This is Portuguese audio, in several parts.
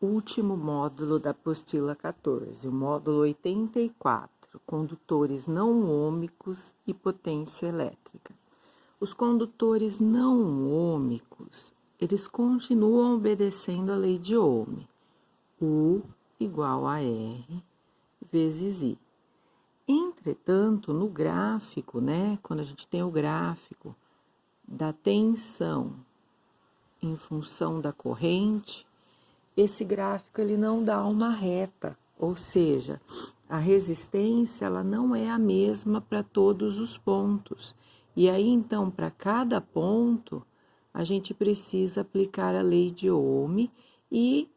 Último módulo da apostila 14, o módulo 84, condutores não ômicos e potência elétrica. Os condutores não ômicos, eles continuam obedecendo a lei de Ohm, U igual a R vezes I. Entretanto, no gráfico, quando a gente tem o gráfico da tensão em função da corrente, esse gráfico ele não dá uma reta, ou seja, a resistência ela não é a mesma para todos os pontos. E aí, então, para cada ponto, a gente precisa aplicar a lei de Ohm e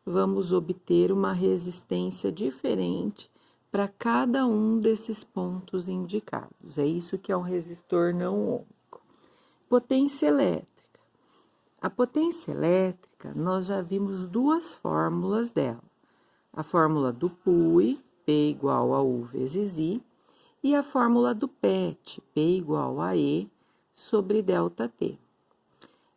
vamos obter uma resistência diferente para cada um desses pontos indicados. É isso que é um resistor não ômico. Potência elétrica. A potência elétrica, nós já vimos duas fórmulas dela. A fórmula do PUI, P igual a U vezes I, e a fórmula do PET, P igual a E sobre ΔT.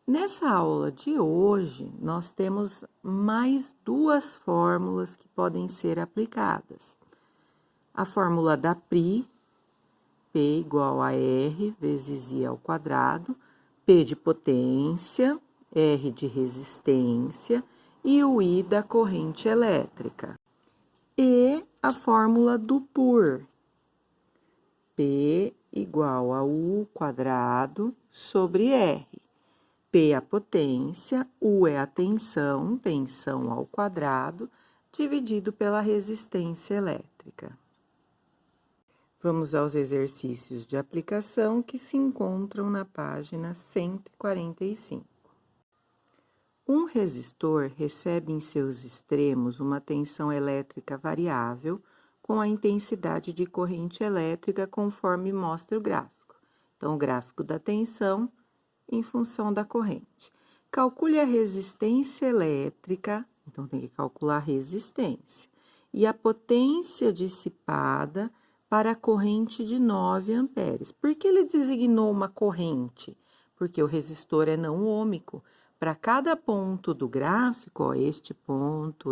Nessa aula de hoje, nós temos mais duas fórmulas que podem ser aplicadas. A fórmula da PRI, P igual a R vezes I ao quadrado, P de potência, R de resistência e o I da corrente elétrica. E a fórmula do PUR, P igual a U quadrado sobre R. P é a potência, U é a tensão, tensão ao quadrado, dividido pela resistência elétrica. Vamos aos exercícios de aplicação que se encontram na página 145. Um resistor recebe em seus extremos uma tensão elétrica variável com a intensidade de corrente elétrica conforme mostra o gráfico. Então, o gráfico da tensão em função da corrente. Calcule a resistência elétrica, então tem que calcular a resistência, e a potência dissipada para a corrente de 9 amperes. Por que ele designou uma corrente? Porque o resistor é não ômico. Para cada ponto do gráfico, este ponto,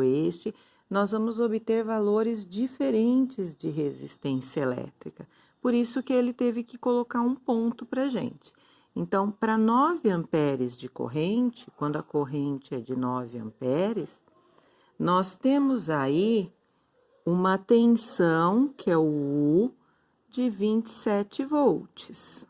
nós vamos obter valores diferentes de resistência elétrica. Por isso que ele teve que colocar um ponto para a gente. Então, para 9 amperes de corrente, quando a corrente é de 9 amperes, nós temos aí uma tensão, que é o U, de 27 volts.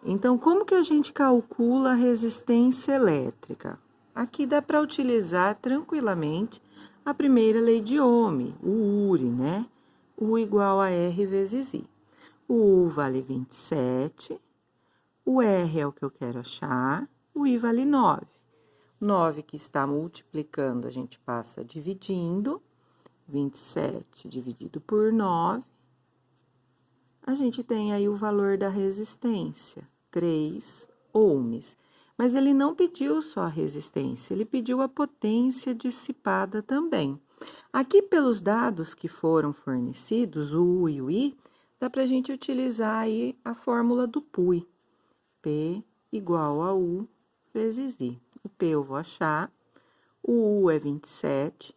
Então, como que a gente calcula a resistência elétrica? Aqui dá para utilizar tranquilamente a primeira lei de Ohm, o URI, U igual a R vezes I. O U vale 27, o R é o que eu quero achar, o I vale 9. 9 que está multiplicando, a gente passa dividindo, 27 dividido por 9, a gente tem aí o valor da resistência, 3 ohms. Mas ele não pediu só a resistência, ele pediu a potência dissipada também. Aqui, pelos dados que foram fornecidos, o U e o I, dá para a gente utilizar aí a fórmula do PUI. P igual a U vezes I. O P eu vou achar, o U é 27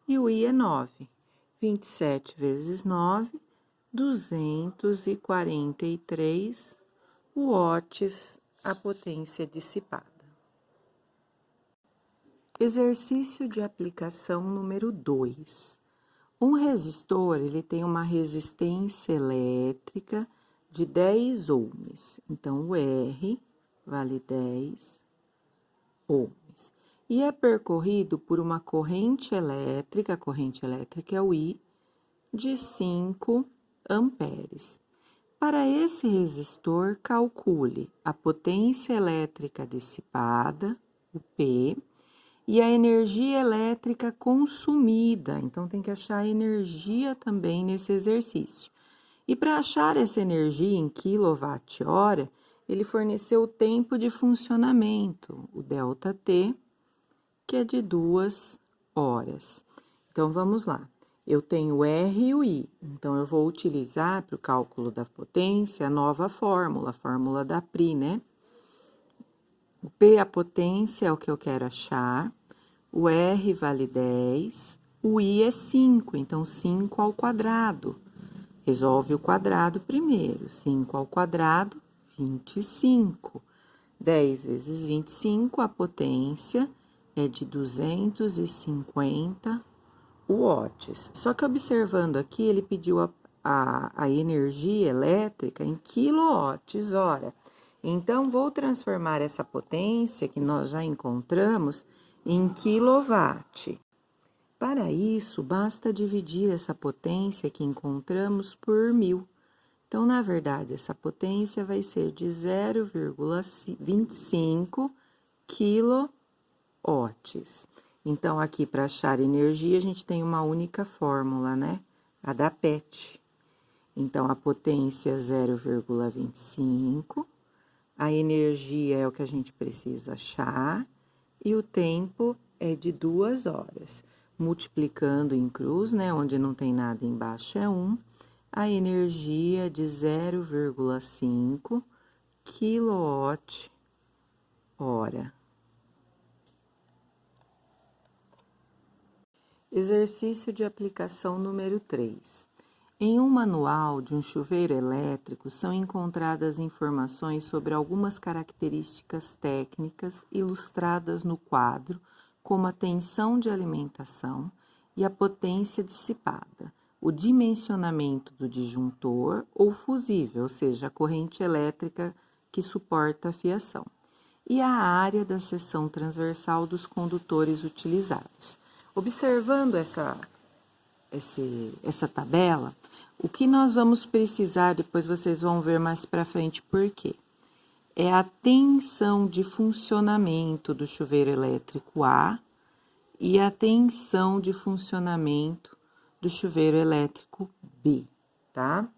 e o I é 9. 27 vezes 9, 243 watts a potência dissipada. Exercício de aplicação número 2. Um resistor, ele tem uma resistência elétrica de 10 ohms. Então, o R vale 10 ohms. E é percorrido por uma corrente elétrica, a corrente elétrica é o I, de 5 amperes. Para esse resistor, calcule a potência elétrica dissipada, o P, e a energia elétrica consumida. Então, tem que achar a energia também nesse exercício. E para achar essa energia em quilowatt-hora, ele forneceu o tempo de funcionamento, o ΔT, que é de 2 horas. Então, vamos lá. Eu tenho o R e o I, então eu vou utilizar para o cálculo da potência a nova fórmula, a fórmula da PRI, O P, a potência, é o que eu quero achar. O R vale 10, o I é 5, então 5 ao quadrado. Resolve o quadrado primeiro. 5 ao quadrado, 25. 10 vezes 25, a potência é de 250 watts. Só que observando aqui, ele pediu a energia elétrica em quilowatts-hora. Então, vou transformar essa potência que nós já encontramos em quilowatt. Para isso, basta dividir essa potência que encontramos por 1000. Então, na verdade, essa potência vai ser de 0,25 quilowatts. Então, aqui, para achar energia, a gente tem uma única fórmula, né? A da PET. Então, a potência é 0,25, a energia é o que a gente precisa achar, e o tempo é de 2 horas. Multiplicando em cruz, né, onde não tem nada embaixo é 1, a energia é de 0,5 kWh. Exercício de aplicação número 3. Em um manual de um chuveiro elétrico são encontradas informações sobre algumas características técnicas ilustradas no quadro, como a tensão de alimentação e a potência dissipada, o dimensionamento do disjuntor ou fusível, ou seja, a corrente elétrica que suporta a fiação, e a área da seção transversal dos condutores utilizados. Observando essa tabela, o que nós vamos precisar, depois vocês vão ver mais para frente por quê. É a tensão de funcionamento do chuveiro elétrico A e a tensão de funcionamento do chuveiro elétrico B, tá?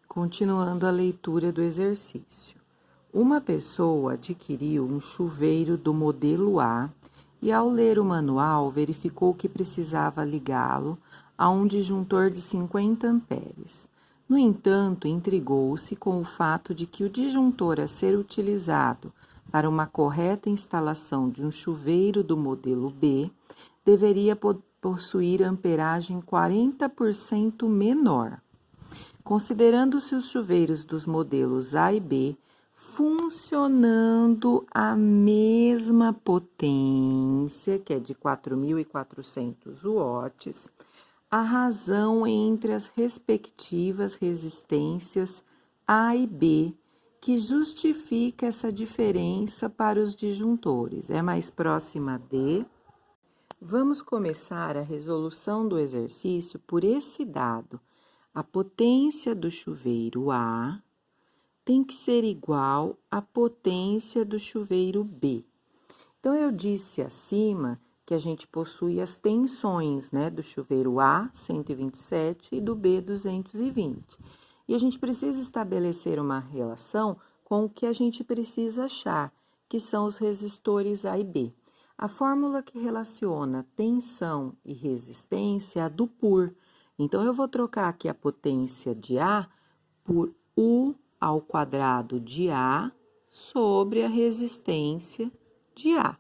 Continuando a leitura do exercício. Uma pessoa adquiriu um chuveiro do modelo A e, ao ler o manual, verificou que precisava ligá-lo a um disjuntor de 50 amperes. No entanto, intrigou-se com o fato de que o disjuntor a ser utilizado para uma correta instalação de um chuveiro do modelo B deveria possuir amperagem 40% menor. Considerando-se os chuveiros dos modelos A e B funcionando a mesma potência, que é de 4.400 watts, a razão entre as respectivas resistências A e B que justifica essa diferença para os disjuntores é mais próxima de... Vamos começar a resolução do exercício por esse dado. A potência do chuveiro A tem que ser igual à potência do chuveiro B. Então, eu disse acima que a gente possui as tensões, né, do chuveiro A, 127, e do B, 220. E a gente precisa estabelecer uma relação com o que a gente precisa achar, que são os resistores A e B. A fórmula que relaciona tensão e resistência é a do por. Então, eu vou trocar aqui a potência de A por U ao quadrado de A sobre a resistência de A.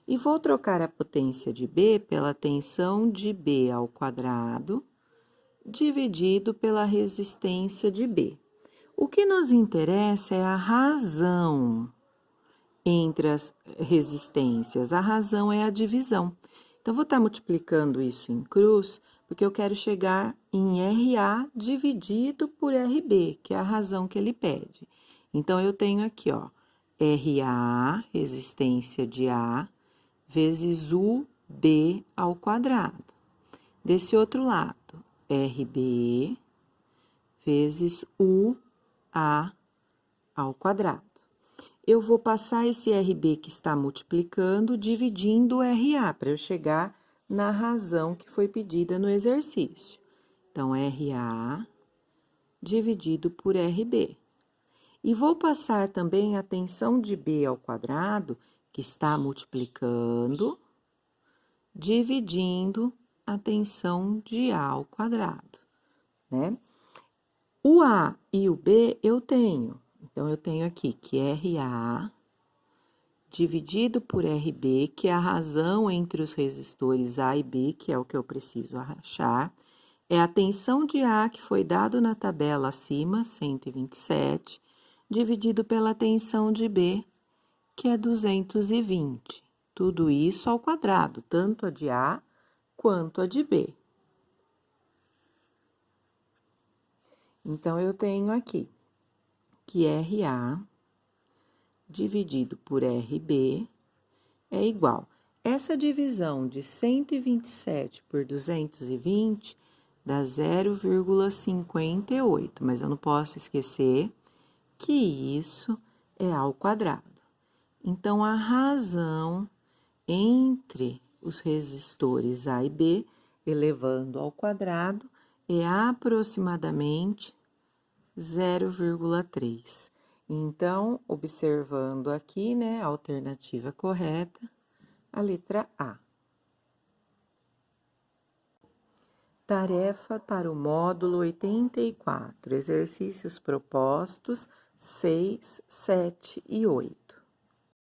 E vou trocar a potência de B pela tensão de B ao quadrado, dividido pela resistência de B. O que nos interessa é a razão entre as resistências. A razão é a divisão. Então, vou estar multiplicando isso em cruz, porque eu quero chegar em RA dividido por RB, que é a razão que ele pede. Então, eu tenho aqui, ó, RA, resistência de A, vezes UB ao quadrado. Desse outro lado, RB vezes UA ao quadrado. Eu vou passar esse RB que está multiplicando, dividindo o RA, para eu chegar na razão que foi pedida no exercício. Então, RA dividido por RB. E vou passar também a tensão de B ao quadrado, que está multiplicando, dividindo a tensão de A ao quadrado, né? O A e o B eu tenho. Então, eu tenho aqui que RA dividido por RB, que é a razão entre os resistores A e B, que é o que eu preciso achar, é a tensão de A que foi dado na tabela acima, 127, dividido pela tensão de B, que é 220. Tudo isso ao quadrado, tanto a de A quanto a de B. Então, eu tenho aqui que RA dividido por RB é igual. Essa divisão de 127 por 220 dá 0,58, mas eu não posso esquecer que isso é ao quadrado. Então, a razão entre os resistores A e B, elevando ao quadrado, é aproximadamente 0,3. Então, observando aqui, né, a alternativa correta, a letra A. Tarefa para o módulo 84, exercícios propostos 6, 7 e 8.